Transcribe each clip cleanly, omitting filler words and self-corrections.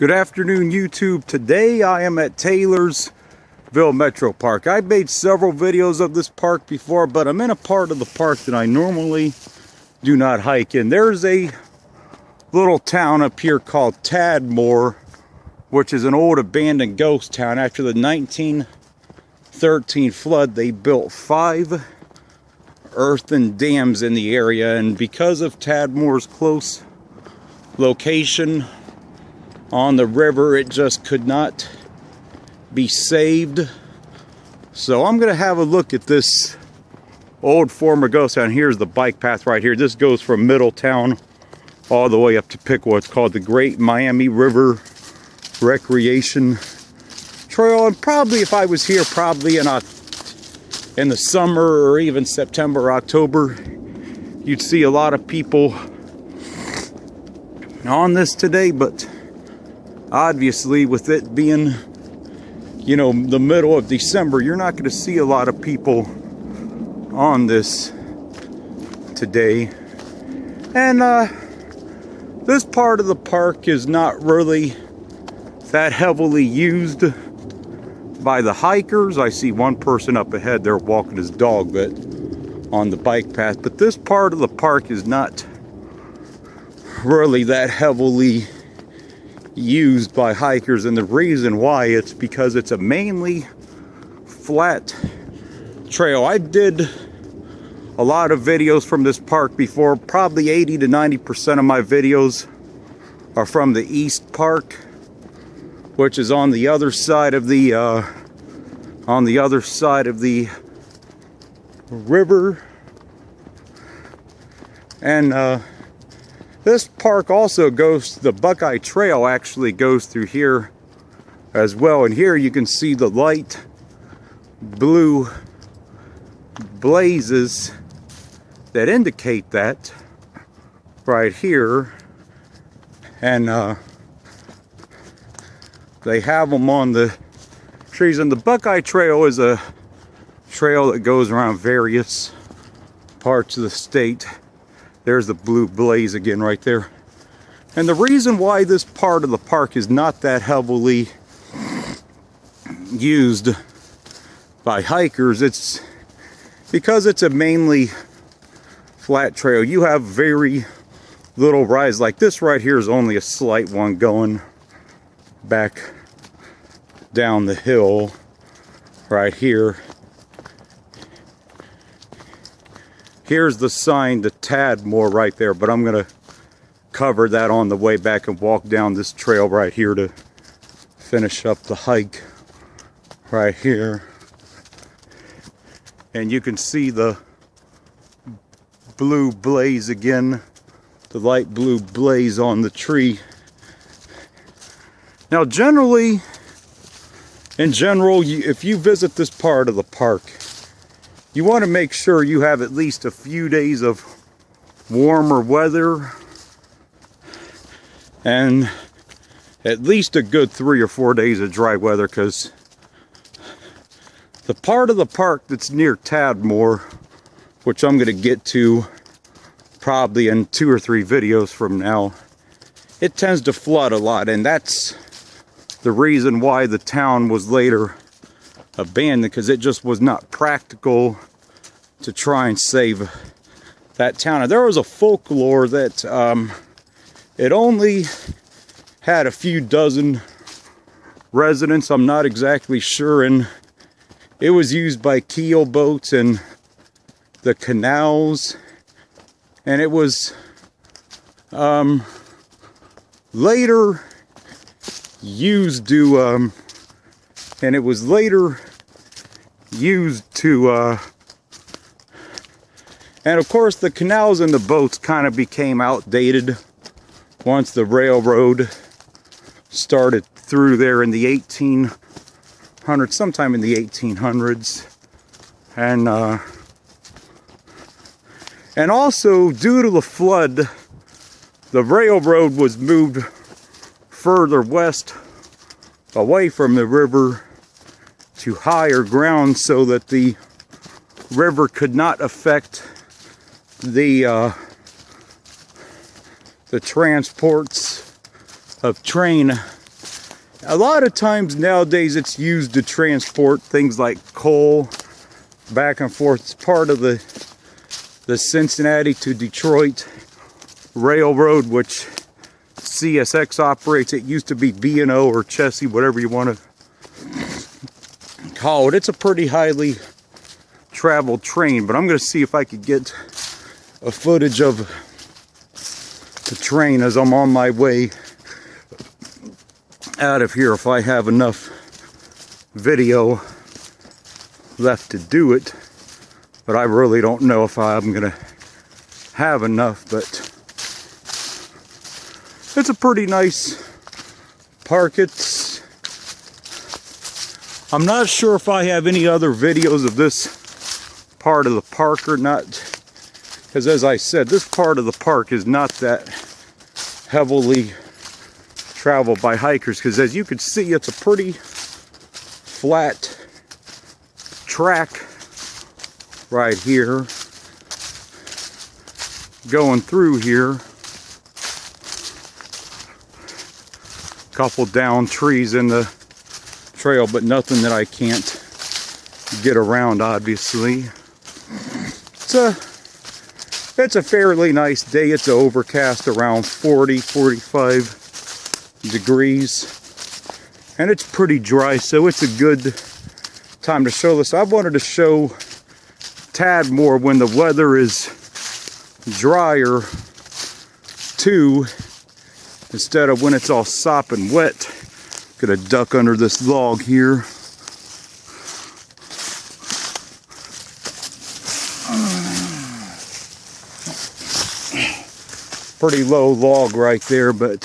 Good afternoon, YouTube. Today I am at Taylorsville MetroPark. I've made several videos of this park before, but I'm in a part of the park that I normally do not hike in. There's a little town up here called Tadmor, which is an old abandoned ghost town. After the 1913 flood, they built 5 earthen dams in the area, and because of Tadmor's close location on the river, it just could not be saved. So I'm gonna have a look at this old former ghost town. Here's the bike path right here. This goes from Middletown all the way up to Pickwa. It's called the Great Miami River Recreation Trail. And probably if I was here probably in the summer or even September, October, you'd see a lot of people on this today, but obviously with it being, you know, the middle of December, you're not going to see a lot of people on this today. And this part of the park is not really that heavily used by the hikers. I see one person up ahead there walking his dog, but on the bike path. But this part of the park is not really that heavily used by hikers, and the reason why, it's because it's a mainly flat trail. I did a lot of videos from this park before. Probably 80 to 90% of my videos are from the East Park, which is on the other side of the river. And this park also goes, the Buckeye Trail actually goes through here as well. And here you can see the light blue blazes that indicate that right here. And they have them on the trees. And the Buckeye Trail is a trail that goes around various parts of the state. There's the blue blaze again right there. And the reason why this part of the park is not that heavily used by hikers, it's because it's a mainly flat trail. You have very little rise. Like this right here is only a slight one going back down the hill right here. Here's the sign to Tadmor right there, but I'm going to cover that on the way back and walk down this trail right here to finish up the hike right here. And you can see the blue blaze again, the light blue blaze on the tree. Now in general, if you visit this part of the park, you want to make sure you have at least a few days of warmer weather and at least a good 3 or 4 days of dry weather, because the part of the park that's near Tadmor, which I'm going to get to probably in 2 or 3 videos from now, it tends to flood a lot, and that's the reason why the town was later abandoned, because it just was not practical to try and save that town. And there was a folklore that it only had a few dozen residents. I'm not exactly sure, and it was used by keel boats and the canals, and it was later used to and of course the canals and the boats kind of became outdated once the railroad started through there in the 1800s, sometime in the 1800s. And also, due to the flood, the railroad was moved further west away from the river to higher ground so that the river could not affect the transports of train A lot of times nowadays it's used to transport things like coal back and forth. It's part of the Cincinnati to Detroit Railroad, which CSX operates. It used to be B&O or Chessie, whatever you want to call it. It's a pretty highly traveled train, but I'm going to see if I could get a footage of the train as I'm on my way out of here, if I have enough video left to do it. But I really don't know if I'm gonna have enough, but it's a pretty nice park. I'm not sure if I have any other videos of this part of the park or not, because as I said, this part of the park is not that heavily traveled by hikers, because as you can see, it's a pretty flat track right here going through here. Couple down trees in the trail, but nothing that I can't get around, obviously. It's a fairly nice day. It's overcast, around 40-45 degrees, and it's pretty dry, so it's a good time to show this. I wanted to show Tadmor when the weather is drier too, instead of when it's all sopping wet. Gonna duck under this log here. Pretty low log right there, but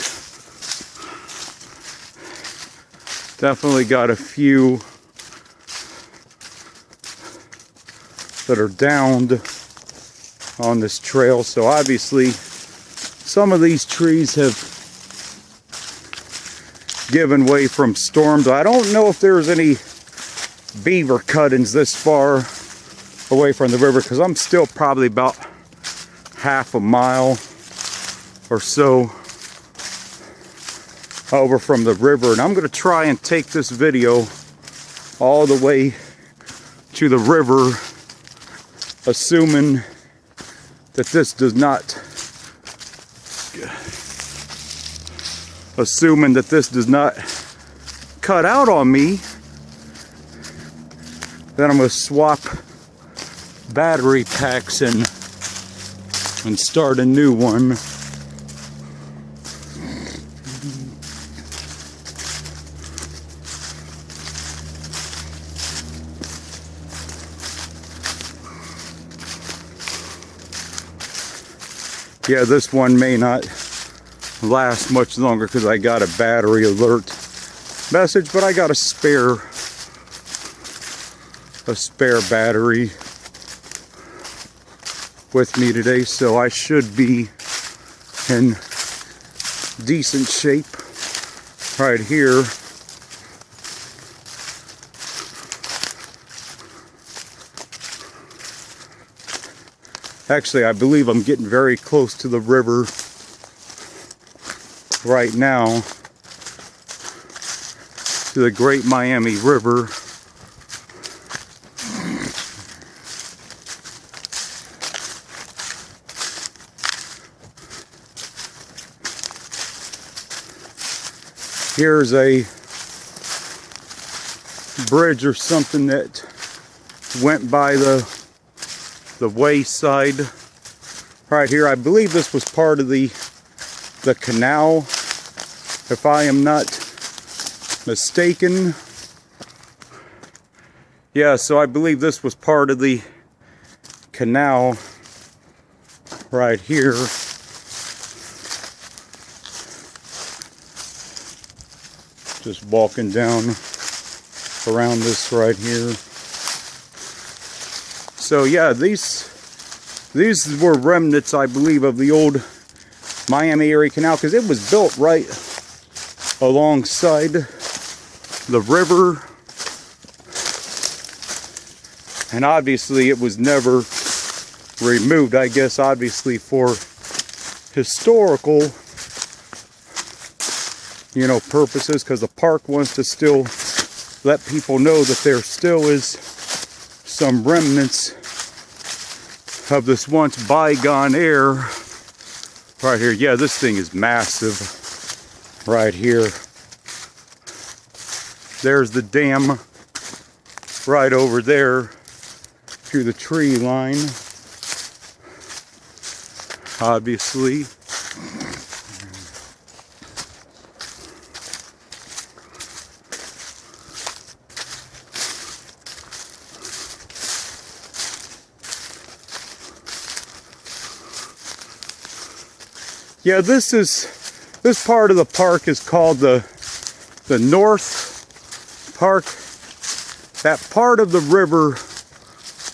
definitely got a few that are downed on this trail. So obviously some of these trees have given way from storms. I don't know if there's any beaver cuttings this far away from the river, because I'm still probably about half a mile or so over from the river, and I'm going to try and take this video all the way to the river, assuming that this does not cut out on me. Then I'm going to swap battery packs and start a new one. Yeah, this one may not last much longer because I got a battery alert message, but I got a spare battery with me today, so I should be in decent shape right here. Actually, I believe I'm getting very close to the river right now, to the Great Miami River. Here's a bridge or something that went by the wayside right here. I believe this was part of the canal, if I am not mistaken. Yeah, so I believe this was part of the canal right here. Just walking down around this right here. So yeah, these were remnants, I believe, of the old Miami-Erie Canal, because it was built right alongside the river, and obviously it was never removed, I guess you know, purposes, because the park wants to still let people know that there still is some remnants of this once bygone era right here. Yeah, this thing is massive right here. There's the dam right over there to the tree line, obviously. Yeah, this part of the park is called the North Park. That part of the river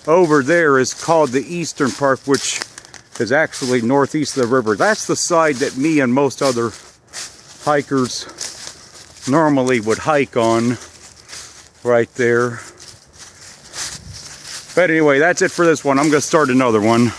over there is called the Eastern Park, which is actually northeast of the river. That's the side that me and most other hikers normally would hike on, right there. But anyway, that's it for this one. I'm going to start another one.